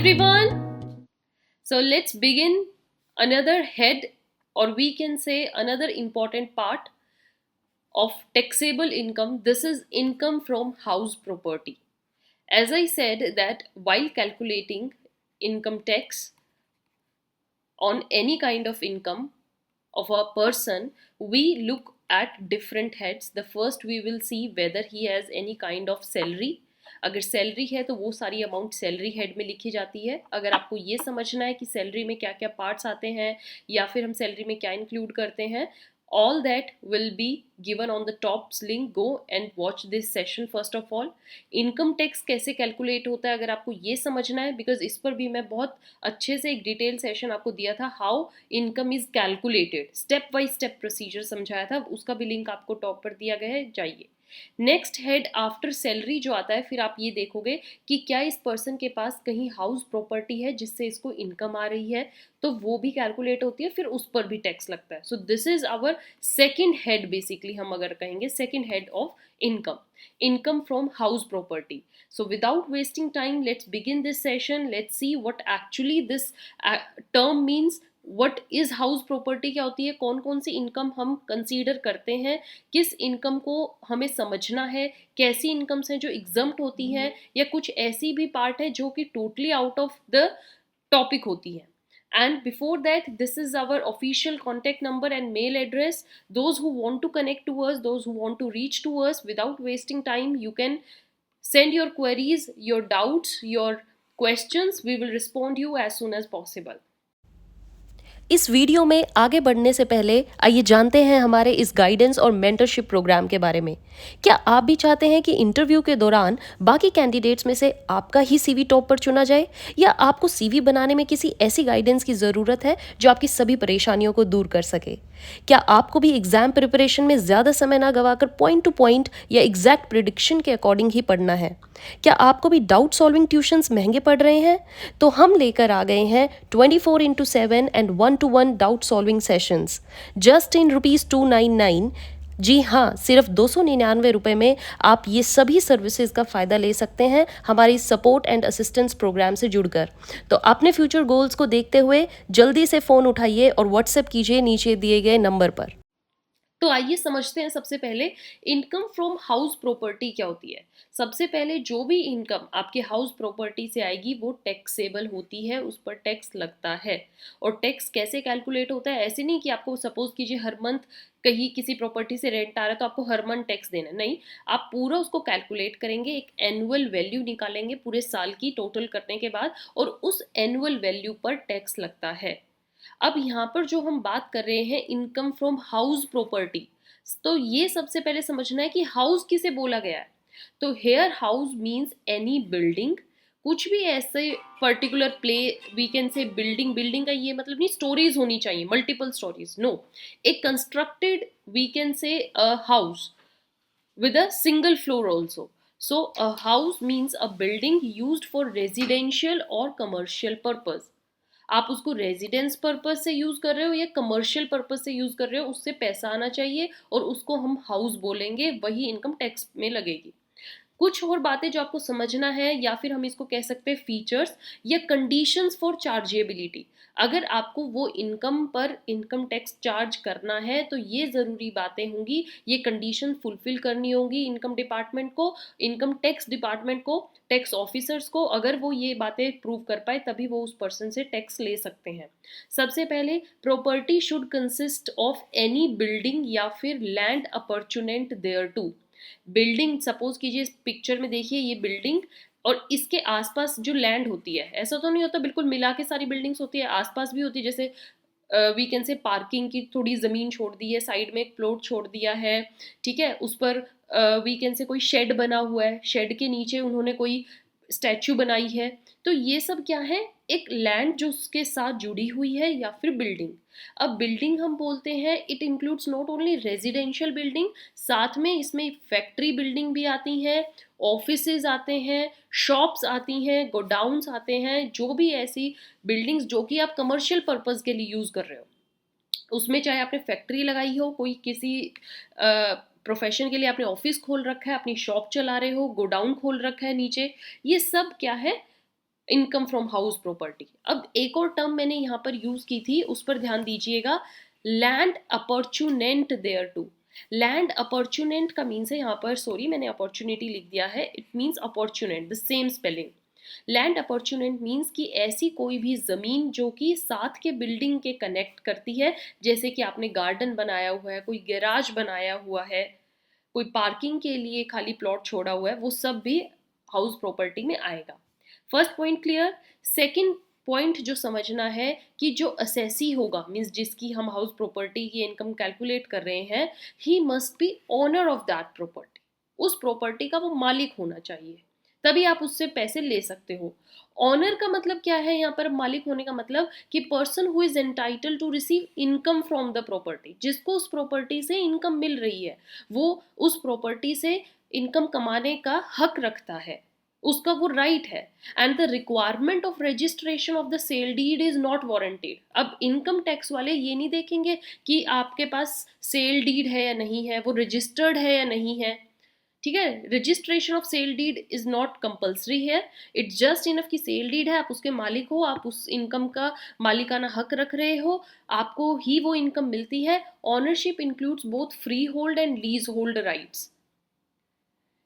everyone. So let's begin another head, or we can say another important part of taxable income. This is income from house property. As I said that while calculating income tax on any kind of income of a person, we look at different heads. The first we will see whether he has any kind of salary. अगर salary है तो वो सारी amount salary head में लिखी जाती है. अगर आपको ये समझना है कि सैलरी में क्या क्या पार्ट्स आते हैं या फिर हम सैलरी में क्या इंक्लूड करते हैं, all that will be given on the top link. Go and watch this session first of all. Income tax कैसे कैलकुलेट होता है अगर आपको ये समझना है, बिकॉज इस पर भी मैं बहुत अच्छे से एक डिटेल सेशन आपको दिया था, how income is calculated, step by step procedure समझाया था, उसका भी लिंक आपको टॉप पर दिया गया है, जाइए. नेक्स्ट हेड आफ्टर सैलरी जो आता है, फिर आप ये देखोगे कि क्या इस पर्सन के पास कहीं हाउस प्रॉपर्टी है जिससे इसको इनकम आ रही है, तो वो भी कैलकुलेट होती है, फिर उस पर भी टैक्स लगता है. So this is our second head. Basically हम अगर कहेंगे second head of income from house property. So without wasting time, let's begin this session. Let's see what actually this term means. What is house property, क्या होती है, कौन कौन सी income हम consider करते हैं, किस इनकम को हमें समझना है, कैसी इनकम्स हैं जो एग्जम्प्ट होती हैं, या कुछ ऐसी भी पार्ट है जो कि totally out of the topic होती है. And before that, this is our official contact number and mail address. Those who want to connect to us, those who want to reach to us, without wasting time, you can send your queries, your doubts, your questions. We will respond you as soon as possible. इस video में आगे बढ़ने से पहले आइए जानते हैं हमारे इस गाइडेंस और मेंटरशिप प्रोग्राम के बारे में. क्या आप भी चाहते हैं कि इंटरव्यू के दौरान बाकी कैंडिडेट्स में से आपका ही सीवी टॉप पर चुना जाए, या आपको सीवी बनाने में किसी ऐसी गाइडेंस की ज़रूरत है जो आपकी सभी परेशानियों को दूर कर सके? क्या आपको भी एग्जाम प्रिपरेशन में ज़्यादा समय ना गवाकर पॉइंट टू पॉइंट या एग्जैक्ट प्रिडिक्शन के अकॉर्डिंग ही पढ़ना है? क्या आपको भी डाउट सॉल्विंग ट्यूशन्स महंगे पड़ रहे हैं? तो हम लेकर आ गए हैं 24/7 and 1-to-1 doubt solving sessions just in ₹299. जी हाँ, सिर्फ 299 रुपये में आप ये सभी सर्विसेज का फ़ायदा ले सकते हैं हमारी सपोर्ट एंड असिस्टेंस प्रोग्राम से जुड़कर. तो अपने फ्यूचर गोल्स को देखते हुए जल्दी से फ़ोन उठाइए और व्हाट्सएप कीजिए नीचे दिए गए नंबर पर. तो आइए समझते हैं सबसे पहले इनकम फ्रॉम हाउस प्रॉपर्टी क्या होती है. सबसे पहले जो भी इनकम आपके हाउस प्रॉपर्टी से आएगी वो टैक्सेबल होती है, उस पर टैक्स लगता है. और टैक्स कैसे कैलकुलेट होता है, ऐसे नहीं कि आपको सपोज कीजिए हर मंथ कहीं किसी प्रॉपर्टी से रेंट आ रहा है तो आपको हर मंथ टैक्स देना, नहीं. आप पूरा उसको कैलकुलेट करेंगे, एक एनुअल वैल्यू निकालेंगे पूरे साल की टोटल करने के बाद, और उस एनुअल वैल्यू पर टैक्स लगता है. अब यहाँ पर जो हम बात कर रहे हैं इनकम फ्रॉम हाउस प्रॉपर्टी, तो ये सबसे पहले समझना है कि हाउस किसे बोला गया है. तो here house means any building, कुछ भी ऐसे particular place, we can say building. Building का ये मतलब नहीं स्टोरीज होनी चाहिए, मल्टीपल स्टोरीज, नो. एक constructed we can say a house with a single floor also. So a house means a building used for residential or commercial purpose. आप उसको residence purpose से यूज कर रहे हो या कमर्शियल पर्पस से use कर रहे हो, उससे पैसा आना चाहिए और उसको हम हाउस बोलेंगे, वही इनकम टैक्स में लगेगी. कुछ और बातें जो आपको समझना है, या फिर हम इसको कह सकते हैं फीचर्स या कंडीशंस फॉर चार्जेबिलिटी. अगर आपको वो इनकम पर इनकम टैक्स चार्ज करना है तो ये ज़रूरी बातें होंगी, ये कंडीशन फुलफिल करनी होंगी इनकम डिपार्टमेंट को, इनकम टैक्स डिपार्टमेंट को, टैक्स ऑफिसर्स को. अगर वो ये बातें प्रूव कर पाए तभी वो उस पर्सन से टैक्स ले सकते हैं. सबसे पहले property should consist of any building या फिर land appurtenant thereto. Building suppose कीजिए, इस पिक्चर में देखिए ये बिल्डिंग और इसके आसपास जो लैंड होती है, ऐसा तो नहीं होता बिल्कुल मिला के सारी बिल्डिंग्स होती है, आसपास भी होती है. जैसे वी कैन से पार्किंग की थोड़ी ज़मीन छोड़ दी है, साइड में एक प्लॉट छोड़ दिया है, ठीक है, उस पर वी कैन से कोई शेड बना हुआ है, शेड के नीचे उन्होंने कोई स्टैचू बनाई है. तो ये सब क्या है, एक लैंड जो उसके साथ जुड़ी हुई है या फिर बिल्डिंग. अब बिल्डिंग हम बोलते हैं it includes not only residential building, साथ में इसमें फैक्ट्री बिल्डिंग भी आती हैं, ऑफिसेज आते हैं, शॉप्स आती हैं, गोडाउन्स आते हैं, जो भी ऐसी बिल्डिंग्स जो कि आप कमर्शियल पर्पस के लिए यूज़ कर रहे हो, उसमें चाहे आपने फैक्ट्री लगाई हो, कोई किसी प्रोफेशन के लिए आपने ऑफिस खोल रखा है, अपनी शॉप चला रहे हो, गोडाउन खोल रखा है नीचे, ये सब क्या है, इनकम फ्रॉम हाउस प्रॉपर्टी। अब एक और टर्म मैंने यहाँ पर यूज की थी, उस पर ध्यान दीजिएगा, land appurtenant there to. Land अपॉर्चुनेंट का मीन्स है यहाँ पर, सॉरी मैंने अपॉर्चुनिटी लिख दिया है, it means appurtenant, the same spelling. Land appurtenant means कि ऐसी कोई भी जमीन जो कि साथ के बिल्डिंग के कनेक्ट करती है, जैसे कि आपने गार्डन बनाया हुआ है, कोई गैराज बनाया हुआ है, कोई पार्किंग के लिए खाली प्लॉट छोड़ा हुआ है, वो सब भी हाउस प्रॉपर्टी में आएगा। First point clear. Second point जो समझना है कि जो असेसी होगा, मीन्स जिसकी हम हाउस प्रॉपर्टी की इनकम कैलकुलेट कर रहे हैं, he must be owner of that property. उस प्रॉपर्टी का वो मालिक होना चाहिए, तभी आप उससे पैसे ले सकते हो। ऑनर का मतलब क्या है यहाँ पर, मालिक होने का मतलब कि person who is entitle to receive income from the property, जिसको उस प्रॉपर्टी से इनकम मिल रही है, वो उस प्रॉपर्टी से इनकम कमाने का हक रखता है, उसका वो राइट है। And the requirement of registration of the sale deed is not warranted. अब इनकम टैक्स वाले ये नहीं देखेंगे कि आपके पास सेल डीड है या नहीं है, वो रजिस्टर्ड है या नहीं है, ठीक है। Registration of sale deed is not compulsory है, इट्स जस्ट इनफ कि सेल डीड है, आप उसके मालिक हो, आप उस इनकम का मालिकाना हक रख रहे हो, आपको ही वो इनकम मिलती है। Ownership includes both freehold and leasehold rights.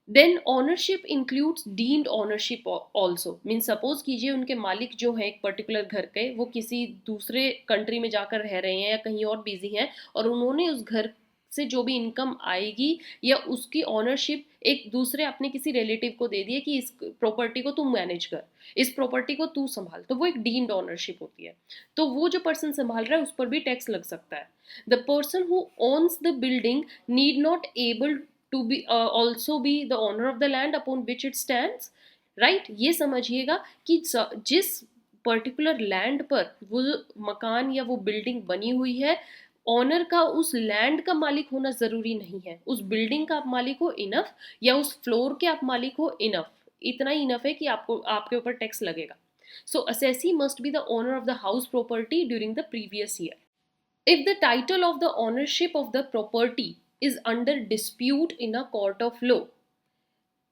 Then ownership includes deemed ownership also, mean suppose कीजिए उनके मालिक जो है एक पर्टिकुलर घर के, वो किसी दूसरे कंट्री में जाकर रह रहे हैं या कहीं और बिजी हैं, और उन्होंने उस घर से जो भी इनकम आएगी या उसकी ऑनरशिप एक दूसरे अपने किसी रिलेटिव को दे दिए कि इस प्रॉपर्टी को तू मैनेज कर, इस प्रॉपर्टी को तू संभाल, तो वो एक डीम्ड ऑनरशिप होती है। तो वो जो पर्सन संभाल रहा है उस पर भी टैक्स लग सकता है। The person who owns the building need not able to be also be the owner of the land upon which it stands, right? ये समझिएगा कि जिस पर्टिकुलर लैंड पर वो मकान या वो बिल्डिंग बनी हुई है, ऑनर का उस लैंड का मालिक होना जरूरी नहीं है। उस बिल्डिंग का आप मालिक हो इनफ, या उस फ्लोर के आप मालिक हो इनफ, इतना ही इनफ है कि आपको आपके ऊपर टैक्स लगेगा। So assessee must be the owner of the house property during the previous year. If the title of the ownership of the property is under dispute in a court of law,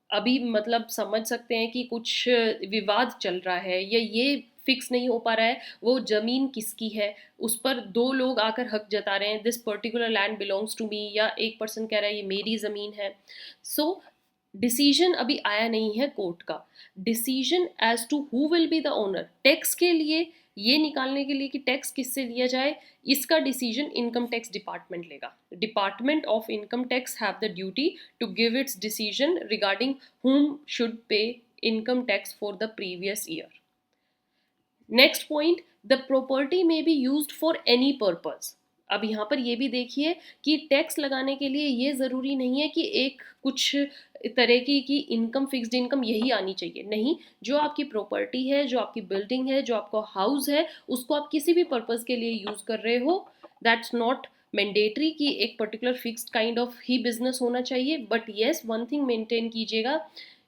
अभी मतलब समझ सकते हैं कि कुछ विवाद चल रहा है या ये फिक्स नहीं हो पा रहा है वो जमीन किसकी है, उस पर दो लोग आकर हक जता रहे हैं, this particular land belongs to me, या एक पर्सन कह रहा है ये मेरी जमीन है। सो डिसीजन अभी आया नहीं है कोर्ट का। Decision as to who will be the owner, tax के लिए, ये निकालने के लिए कि टैक्स किससे लिया जाए, इसका डिसीजन इनकम टैक्स डिपार्टमेंट लेगा। Department of income tax have the duty to give its decision regarding whom should pay income tax for the previous year. Next point, the property may be used for any purpose. अब यहाँ पर ये भी देखिए कि tax लगाने के लिए ये ज़रूरी नहीं है कि एक कुछ तरह की इनकम, फिक्स्ड इनकम यही आनी चाहिए, नहीं। जो आपकी प्रॉपर्टी है, जो आपकी बिल्डिंग है, जो आपका हाउस है, उसको आप किसी भी पर्पज़ के लिए यूज़ कर रहे हो, दैट्स नॉट मैंडेटरी कि एक पर्टिकुलर फिक्स्ड काइंड ऑफ ही बिजनेस होना चाहिए। But yes, one thing maintain कीजिएगा,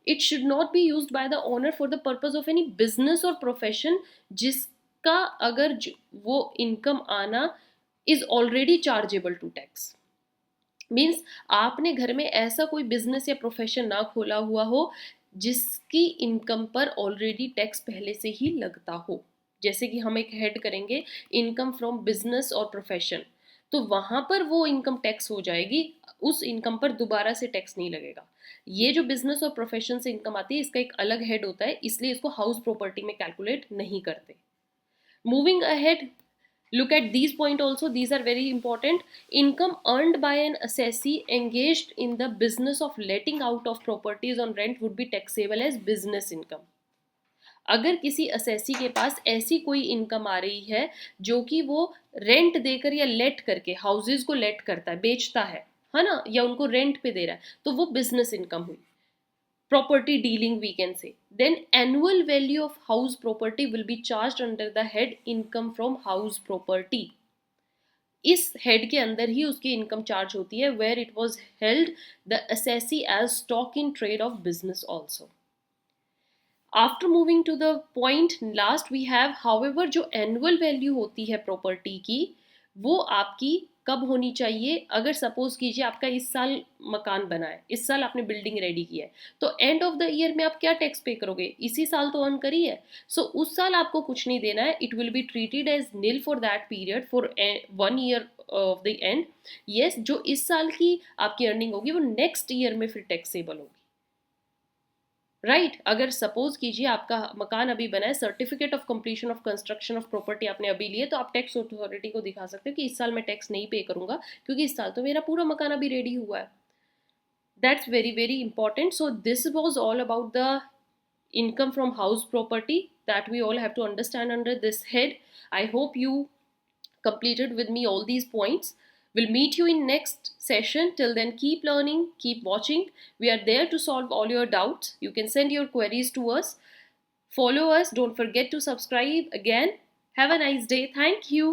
it should not be used by the owner for the purpose of any business और प्रोफेशन जिसका अगर वो इनकम आना is already chargeable to tax. Means आपने घर में ऐसा कोई बिजनेस या प्रोफेशन ना खोला हुआ हो जिसकी इनकम पर ऑलरेडी टैक्स पहले से ही लगता हो। जैसे कि हम एक हेड करेंगे इनकम फ्रॉम बिजनेस और प्रोफेशन, तो वहां पर वो इनकम टैक्स हो जाएगी, उस इनकम पर दोबारा से टैक्स नहीं लगेगा। ये जो बिजनेस और प्रोफेशन से इनकम आती है इसका एक अलग हेड होता है, इसलिए इसको हाउस प्रॉपर्टी में कैलकुलेट नहीं करते। Moving ahead, look at these point also, these are very important. Income earned by an assessee engaged in the business of letting out of properties on rent would be taxable as business income. अगर किसी assessee के पास ऐसी कोई income आ रही है जो कि वो रेंट देकर या लेट करके हाउसेज को लेट करता है, बेचता है ना, या उनको रेंट पे दे रहा है, तो वो बिजनेस इनकम हुई, property dealing we can say. Then annual value of house property will be charged under the head income from house property. इस हेड के अंदर ही उसकी इनकम चार्ज होती है, where it was held the assessee as stock in trade of business also. After moving to the point last we have, however जो annual value होती है property की वो आपकी कब होनी चाहिए? अगर सपोज कीजिए आपका इस साल मकान बना है, इस साल आपने बिल्डिंग रेडी की है, तो एंड ऑफ द ईयर में आप क्या टैक्स पे करोगे? इसी साल तो अर्न करी है, सो उस साल आपको कुछ नहीं देना है. It will be treated as nil for that period for 1 year of the end. Yes, जो इस साल की आपकी अर्निंग होगी वो नेक्स्ट ईयर में फिर टैक्सेबल होगी. राइट अगर सपोज कीजिए आपका मकान अभी बना है, certificate of completion of construction of property आपने अभी लिए, तो आप टैक्स अथॉरिटी को दिखा सकते हो कि इस साल मैं टैक्स नहीं पे करूंगा क्योंकि इस साल तो मेरा पूरा मकान अभी रेडी हुआ है. That's very very important. So this was all about the income from house property that we all have to understand under this head. I hope you completed with me all these points. We'll meet you in next session. Till then, keep learning, keep watching. We are there to solve all your doubts. You can send your queries to us. Follow us. Don't forget to subscribe again. Have a nice day. Thank you.